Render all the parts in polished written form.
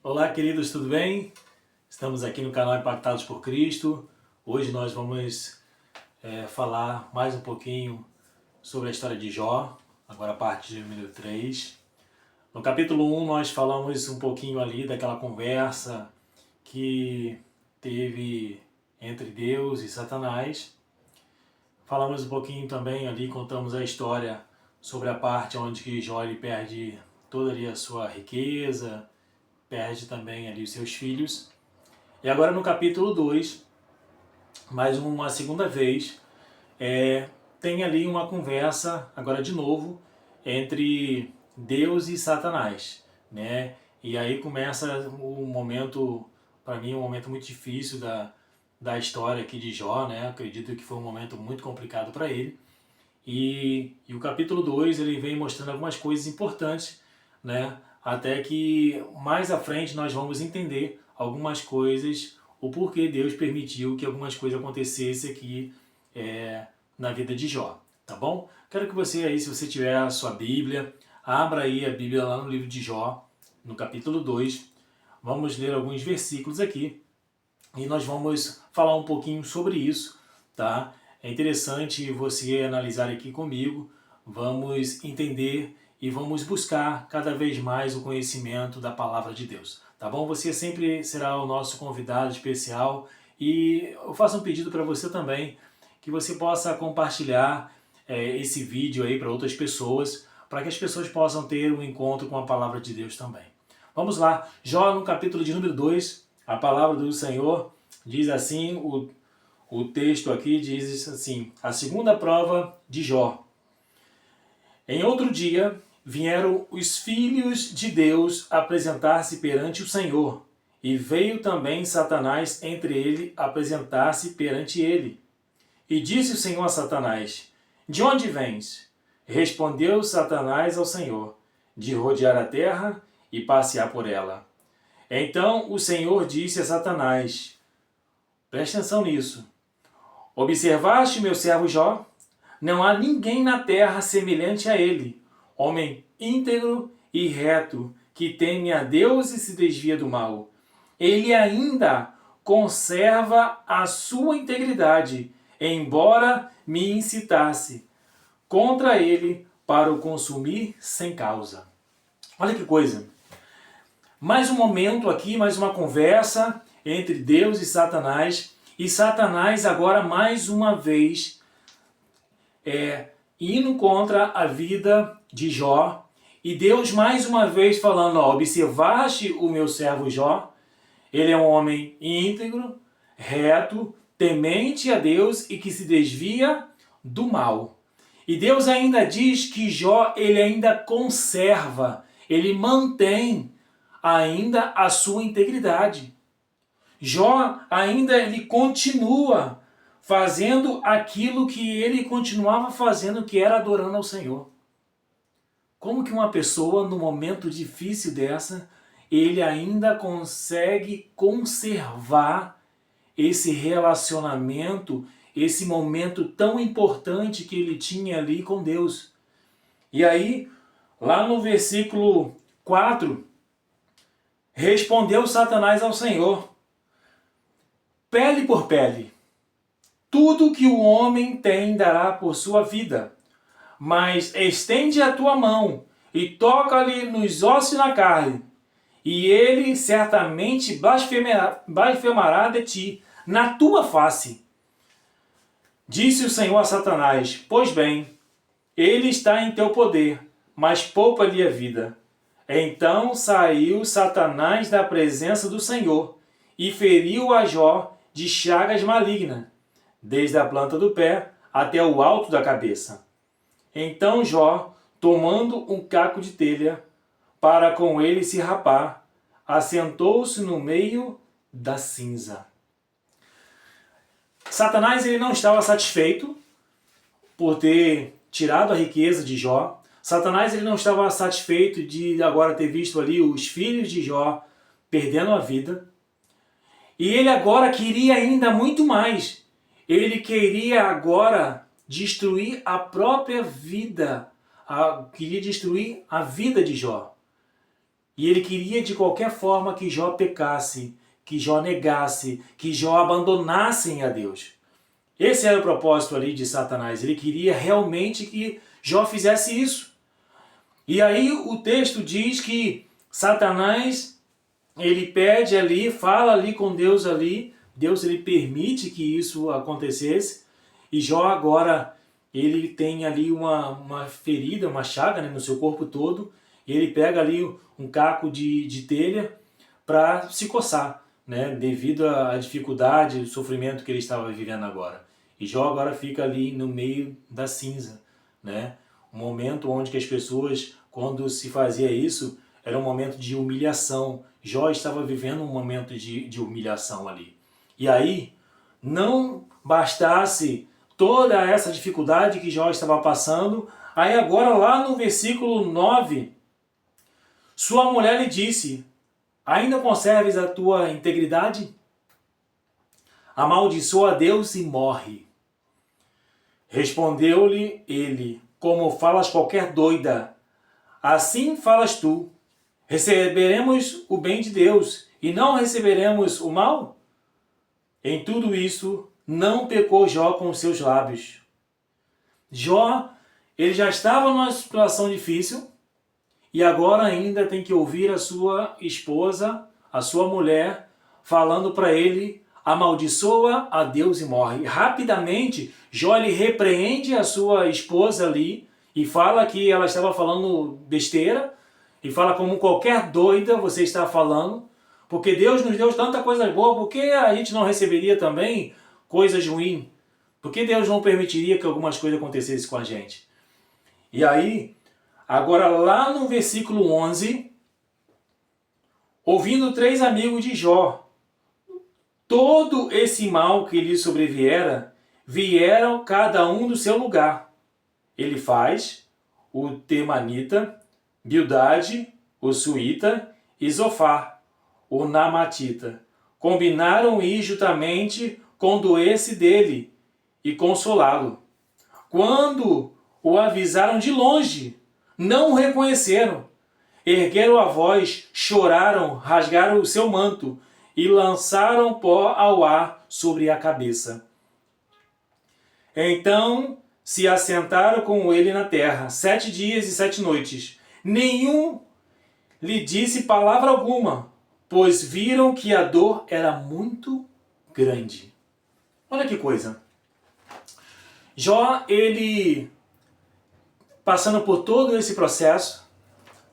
Olá, queridos, tudo bem? Estamos aqui no canal Impactados por Cristo. Hoje nós vamos falar mais um pouquinho sobre a história de Jó, agora a parte de número 3. No capítulo 1 nós falamos um pouquinho ali daquela conversa que teve entre Deus e Satanás. Falamos um pouquinho também ali, contamos a história sobre a parte onde que Jó ele perde toda ali a sua riqueza, perde também ali os seus filhos. E agora no capítulo 2, mais uma segunda vez, tem ali uma conversa, agora de novo, entre Deus e Satanás, né? E aí começa um momento, para mim, um momento muito difícil da história aqui de Jó, né? Acredito que foi um momento muito complicado para ele. E o capítulo 2 ele vem mostrando algumas coisas importantes, né? Até que mais à frente nós vamos entender algumas coisas, o porquê Deus permitiu que algumas coisas acontecessem aqui na vida de Jó, tá bom? Quero que você aí, se você tiver a sua Bíblia, abra aí a Bíblia lá no livro de Jó, no capítulo 2. Vamos ler alguns versículos aqui e nós vamos falar um pouquinho sobre isso, tá? É interessante você analisar aqui comigo, vamos entender e vamos buscar cada vez mais o conhecimento da palavra de Deus, tá bom? Você sempre será o nosso convidado especial e eu faço um pedido para você também, que você possa compartilhar esse vídeo aí para outras pessoas, para que as pessoas possam ter um encontro com a palavra de Deus também. Vamos lá, Jó no capítulo de número 2, a palavra do Senhor diz assim, o texto aqui diz assim, a segunda prova de Jó. Em outro dia, vieram os filhos de Deus apresentar-se perante o Senhor, e veio também Satanás entre ele apresentar-se perante ele. E disse o Senhor a Satanás, de onde vens? Respondeu Satanás ao Senhor, de rodear a terra e passear por ela. Então o Senhor disse a Satanás, preste atenção nisso, observaste meu servo Jó? Não há ninguém na terra semelhante a ele, homem íntegro e reto, que teme a Deus e se desvia do mal. Ele ainda conserva a sua integridade, embora me incitasse contra ele para o consumir sem causa. Olha que coisa. Mais um momento aqui, mais uma conversa entre Deus e Satanás agora mais uma vez indo contra a vida de Jó, e Deus mais uma vez falando, ó, observaste o meu servo Jó, ele é um homem íntegro, reto, temente a Deus e que se desvia do mal. E Deus ainda diz que Jó, ele ainda conserva, ele mantém ainda a sua integridade. Jó ainda ele continua fazendo aquilo que ele continuava fazendo, que era adorando ao Senhor. Como que uma pessoa, no momento difícil dessa, ele ainda consegue conservar esse relacionamento, esse momento tão importante que ele tinha ali com Deus? E aí, lá no versículo 4, respondeu Satanás ao Senhor, pele por pele, tudo que o homem tem dará por sua vida, mas estende a tua mão e toca-lhe nos ossos e na carne, e ele certamente blasfemará de ti, na tua face. Disse o Senhor a Satanás, pois bem, ele está em teu poder, mas poupa-lhe a vida. Então saiu Satanás da presença do Senhor e feriu a Jó de chagas malignas, desde a planta do pé até o alto da cabeça. Então Jó, tomando um caco de telha, para com ele se rapar, assentou-se no meio da cinza. Satanás ele não estava satisfeito por ter tirado a riqueza de Jó. Satanás ele não estava satisfeito de agora ter visto ali os filhos de Jó perdendo a vida. E ele agora queria ainda muito mais. Ele queria agora destruir a própria vida. Queria destruir a vida de Jó. E ele queria de qualquer forma que Jó pecasse, que Jó negasse, que Jó abandonasse a Deus. Esse era o propósito ali de Satanás. Ele queria realmente que Jó fizesse isso. E aí o texto diz que Satanás, ele pede ali, fala ali com Deus ali, Deus ele permite que isso acontecesse, e Jó agora, ele tem ali uma ferida, uma chaga, né, no seu corpo todo, e ele pega ali um caco de telha para se coçar, né, devido à dificuldade, o sofrimento que ele estava vivendo agora. E Jó agora fica ali no meio da cinza, né, um momento onde que as pessoas, quando se fazia isso, era um momento de humilhação. Jó estava vivendo um momento de humilhação ali. E aí, não bastasse toda essa dificuldade que Jó estava passando, aí agora lá no versículo 9, sua mulher lhe disse: ainda conserves a tua integridade? Amaldiçoa a Deus e morre. Respondeu-lhe ele: como falas qualquer doida, assim falas tu. Receberemos o bem de Deus e não receberemos o mal? Em tudo isso, não pecou Jó com os seus lábios. Jó, ele já estava numa situação difícil e agora ainda tem que ouvir a sua esposa, a sua mulher, falando para ele: amaldiçoa a Deus e morre. Rapidamente, Jó ele repreende a sua esposa ali e fala que ela estava falando besteira, e fala como qualquer doida você está falando, porque Deus nos deu tanta coisa boa, por que a gente não receberia também coisas ruins? Por que Deus não permitiria que algumas coisas acontecessem com a gente? E aí, agora lá no versículo 11, ouvindo 3 amigos de Jó, todo esse mal que lhe sobreviera, vieram cada um do seu lugar. Elifaz, o Temanita, Bildade, o Suíta, e Zofar, o Namatita. Combinaram ir juntamente condoer-se dele e consolá-lo. Quando o avisaram de longe, não o reconheceram. Ergueram a voz, choraram, rasgaram o seu manto e lançaram pó ao ar sobre a cabeça. Então se assentaram com ele na terra 7 dias e 7 noites. Nenhum lhe disse palavra alguma, pois viram que a dor era muito grande. Olha que coisa. Jó, ele passando por todo esse processo,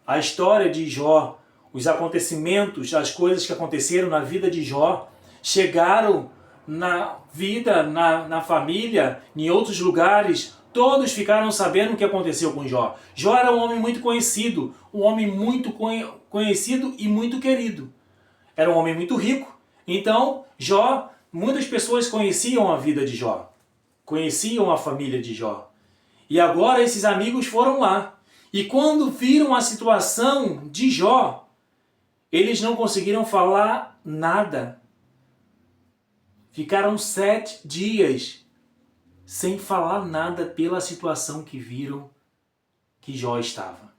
a história de Jó, os acontecimentos, as coisas que aconteceram na vida de Jó, chegaram na vida, na família, em outros lugares, todos ficaram sabendo o que aconteceu com Jó. Jó era um homem muito conhecido, um homem muito conhecido e muito querido. Era um homem muito rico, então Jó, muitas pessoas conheciam a vida de Jó, conheciam a família de Jó. E agora esses amigos foram lá, e quando viram a situação de Jó, eles não conseguiram falar nada. Ficaram 7 dias sem falar nada pela situação que viram que Jó estava.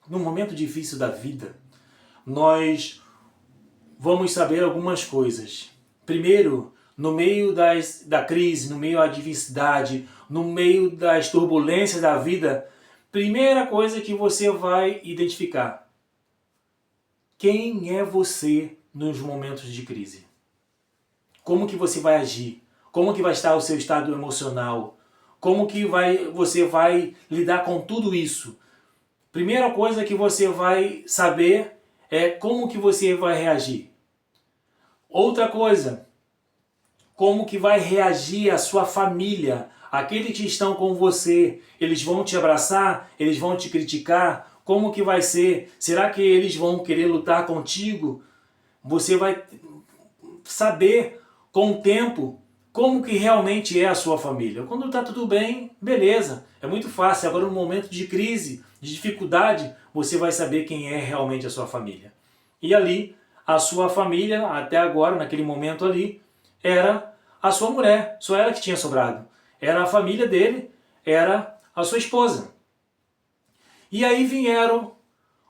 Num momento difícil da vida, nós vamos saber algumas coisas. Primeiro, no meio da crise, no meio da adversidade, no meio das turbulências da vida, primeira coisa que você vai identificar: quem é você nos momentos de crise? Como que você vai agir? Como que vai estar o seu estado emocional? Como que você vai lidar com tudo isso? Primeira coisa que você vai saber é como que você vai reagir. Outra coisa, como que vai reagir a sua família, aqueles que estão com você. Eles vão te abraçar? Eles vão te criticar? Como que vai ser? Será que eles vão querer lutar contigo? Você vai saber com o tempo como que realmente é a sua família. Quando está tudo bem, beleza, é muito fácil. Agora no momento de crise, de dificuldade, você vai saber quem é realmente a sua família. E ali, a sua família, até agora, naquele momento ali, era a sua mulher, só ela que tinha sobrado. Era a família dele, era a sua esposa. E aí vieram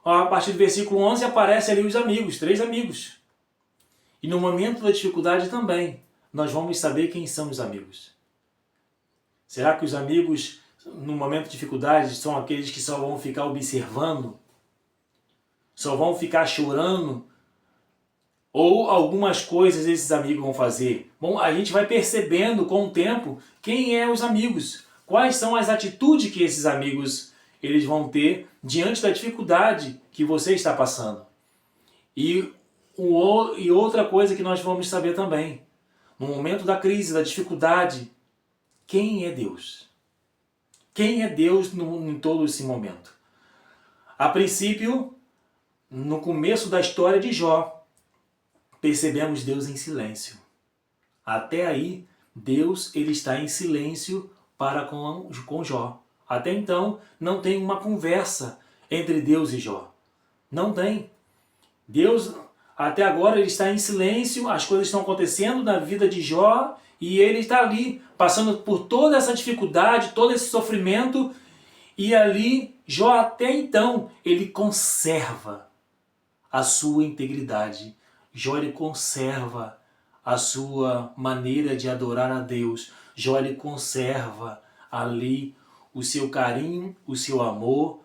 A partir do versículo 11 aparece ali os amigos, 3 amigos. E no momento da dificuldade também, nós vamos saber quem são os amigos. Será que os amigos, no momento de dificuldade, são aqueles que só vão ficar observando? Só vão ficar chorando? Ou algumas coisas esses amigos vão fazer? Bom, a gente vai percebendo com o tempo quem é os amigos. Quais são as atitudes que esses amigos eles vão ter diante da dificuldade que você está passando. E outra coisa que nós vamos saber também, no momento da crise, da dificuldade, quem é Deus? Quem é Deus em todo esse momento? A princípio, no começo da história de Jó, percebemos Deus em silêncio. Até aí, Deus ele está em silêncio para com Jó. Até então, não tem uma conversa entre Deus e Jó. Não tem. Deus, até agora, ele está em silêncio, as coisas estão acontecendo na vida de Jó e ele está ali, passando por toda essa dificuldade, todo esse sofrimento, e ali, Jó até então, ele conserva a sua integridade. Jó ele conserva a sua maneira de adorar a Deus. Jó ele conserva ali o seu carinho, o seu amor,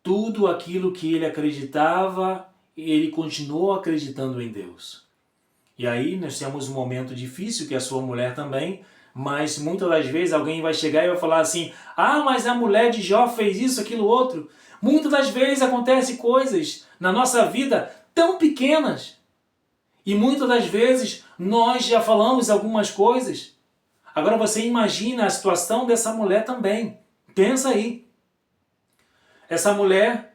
tudo aquilo que ele acreditava, ele continuou acreditando em Deus. E aí nós temos um momento difícil, que é a sua mulher também, mas muitas das vezes alguém vai chegar e vai falar assim, mas a mulher de Jó fez isso, aquilo, outro. Muitas das vezes acontecem coisas na nossa vida tão pequenas. E muitas das vezes nós já falamos algumas coisas. Agora você imagina a situação dessa mulher também. Pensa aí. Essa mulher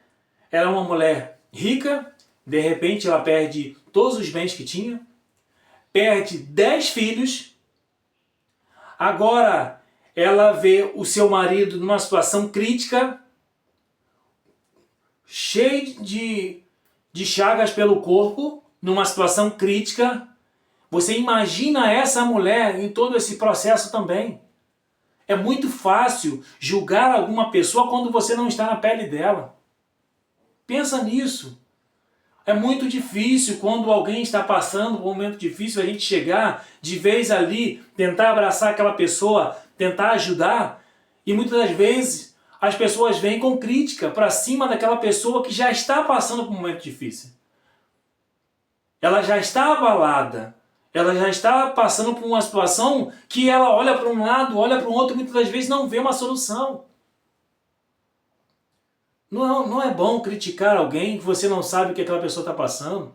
era uma mulher rica, de repente ela perde todos os bens que tinha, perde 10 filhos, agora ela vê o seu marido numa situação crítica, cheio de chagas pelo corpo, numa situação crítica. Você imagina essa mulher em todo esse processo também. É muito fácil julgar alguma pessoa quando você não está na pele dela. Pensa nisso. É muito difícil quando alguém está passando por um momento difícil a gente chegar de vez ali, tentar abraçar aquela pessoa, tentar ajudar. E muitas das vezes as pessoas vêm com crítica para cima daquela pessoa que já está passando por um momento difícil. Ela já está abalada. Ela já está passando por uma situação que ela olha para um lado, olha para o outro e muitas das vezes não vê uma solução. Não é bom criticar alguém que você não sabe o que aquela pessoa está passando.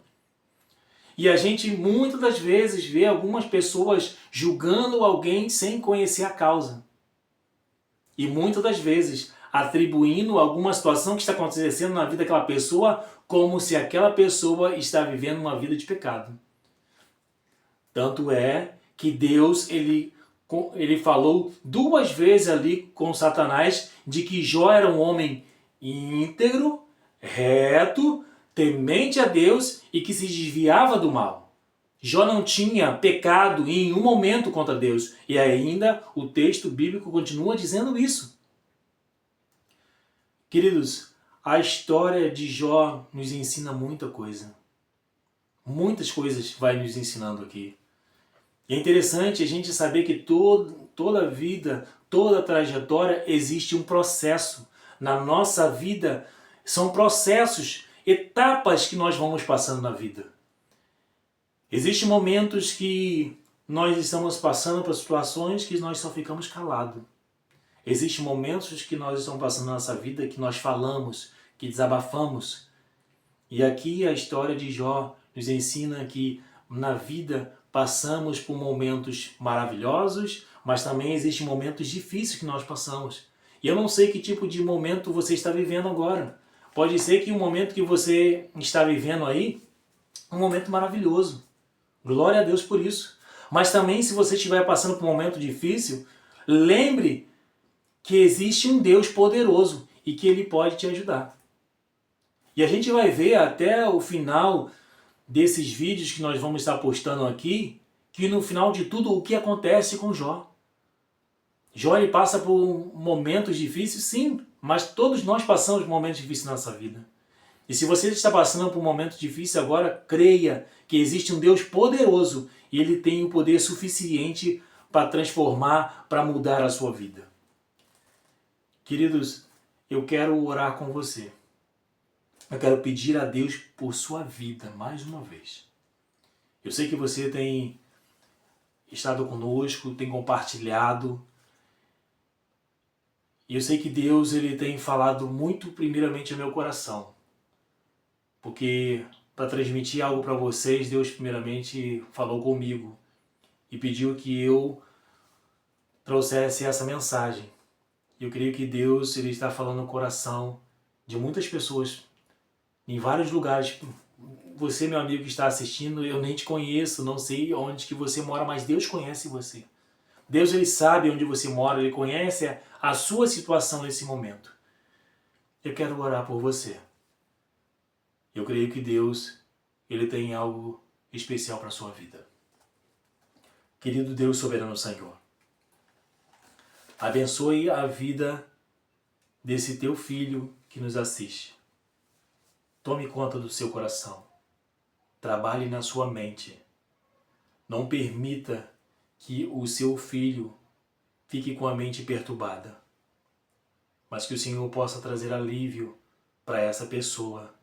E a gente muitas das vezes vê algumas pessoas julgando alguém sem conhecer a causa. E muitas das vezes atribuindo alguma situação que está acontecendo na vida daquela pessoa como se aquela pessoa está vivendo uma vida de pecado. Tanto é que Deus ele falou 2 vezes ali com Satanás de que Jó era um homem íntegro, reto, temente a Deus e que se desviava do mal. Jó não tinha pecado em nenhum momento contra Deus. E ainda o texto bíblico continua dizendo isso. Queridos, a história de Jó nos ensina muita coisa. Muitas coisas vai nos ensinando aqui. E é interessante a gente saber que toda a vida, toda a trajetória, existe um processo. Na nossa vida, são processos, etapas que nós vamos passando na vida. Existem momentos que nós estamos passando por situações que nós só ficamos calados. Existem momentos que nós estamos passando na nossa vida que nós falamos, que desabafamos. E aqui a história de Jó nos ensina que na vida passamos por momentos maravilhosos, mas também existem momentos difíceis que nós passamos. E eu não sei que tipo de momento você está vivendo agora. Pode ser que o momento que você está vivendo aí, um momento maravilhoso. Glória a Deus por isso. Mas também se você estiver passando por um momento difícil, lembre que existe um Deus poderoso e que Ele pode te ajudar. E a gente vai ver até o final desses vídeos que nós vamos estar postando aqui, que no final de tudo o que acontece com Jó. Jó ele passa por momentos difíceis, sim, mas todos nós passamos por momentos difíceis na nossa vida. E se você está passando por um momento difícil agora, creia que existe um Deus poderoso e Ele tem o poder suficiente para transformar, para mudar a sua vida. Queridos, eu quero orar com você. Eu quero pedir a Deus por sua vida mais uma vez. Eu sei que você tem estado conosco, tem compartilhado. E eu sei que Deus ele tem falado muito primeiramente ao meu coração. Porque para transmitir algo para vocês, Deus primeiramente falou comigo e pediu que eu trouxesse essa mensagem. Eu creio que Deus ele está falando no coração de muitas pessoas, em vários lugares. Você, meu amigo que está assistindo, eu nem te conheço, não sei onde que você mora, mas Deus conhece você. Deus ele sabe onde você mora, Ele conhece a sua situação nesse momento. Eu quero orar por você. Eu creio que Deus ele tem algo especial para a sua vida. Querido Deus soberano Senhor, abençoe a vida desse teu filho que nos assiste. Tome conta do seu coração. Trabalhe na sua mente. Não permita que o seu filho fique com a mente perturbada, mas que o Senhor possa trazer alívio para essa pessoa.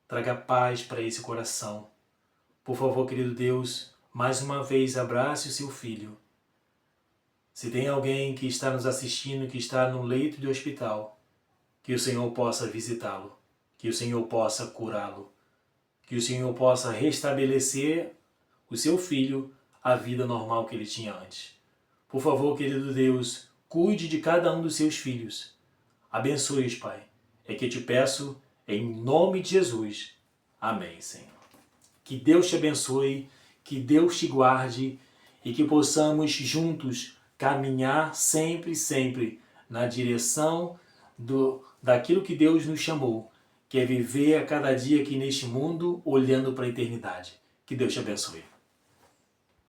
Traga paz para esse coração. Por favor, querido Deus, mais uma vez abrace o seu filho. Se tem alguém que está nos assistindo, que está no leito de hospital, que o Senhor possa visitá-lo, que o Senhor possa curá-lo, que o Senhor possa restabelecer o seu filho à vida normal que ele tinha antes. Por favor, querido Deus, cuide de cada um dos seus filhos. Abençoe-os, Pai. É que eu te peço em nome de Jesus. Amém, Senhor. Que Deus te abençoe, que Deus te guarde e que possamos juntos caminhar sempre, sempre na direção daquilo que Deus nos chamou, que é viver a cada dia aqui neste mundo olhando para a eternidade. Que Deus te abençoe.